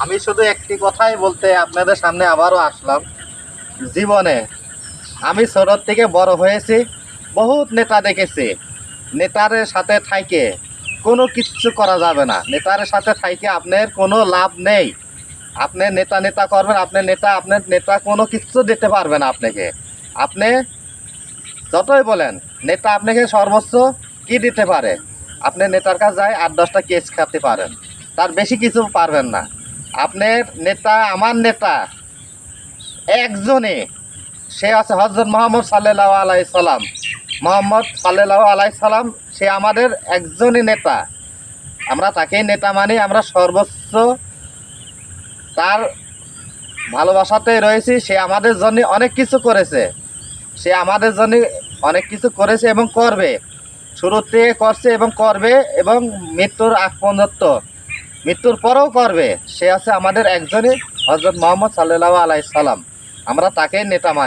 আমি শুধু একটি কথাই বলতে আপনাদের সামনে আবারও আসলাম। জীবনে আমি ছোট থেকে বড় হয়েছি, বহুত নেতা দেখেছি। নেতারের সাথে থাইকে কোনো কিচ্ছু করা যাবে না। নেতারের সাথে থাইকে আপনার কোনো লাভ নেই। আপনি নেতা নেতা করবেন, আপনার নেতা কোনো কিচ্ছু দিতে পারবে না আপনাকে। আপনি যতই বলেন, নেতা আপনাকে সর্বোচ্চ কি দিতে পারে? আপনি নেতার কাছে যায় 8-10টা কেস খেতে পারেন, তার বেশি কিছু পারবেন না। আপনার নেতা, আমার নেতা একজনই, সে আছে হযরত মুহাম্মদ সাল্লাল্লাহু আলাইহি সাল্লাম। মুহাম্মদ সাল্লাল্লাহু আলাইহি সাল্লাম, সে আমাদের একজনই নেতা। আমরা তাকেই নেতা মানি। আমরা সর্বোচ্চ তার ভালোবাসাতেই রয়েছি। সে আমাদের জন্য অনেক কিছু করেছে, সে আমাদের জন্য অনেক কিছু করেছে এবং করবে। শুরু থেকে করছে এবং করবে, এবং মৃত্যুর আগ পর্যন্ত, মৃত্যুর পরেও করবে। সে আছে আমাদের একজনই, হযরত মুহাম্মদ সাল্লাল্লাহু আলাইহি সাল্লাম। আমরা তাকেই নেতা মানি।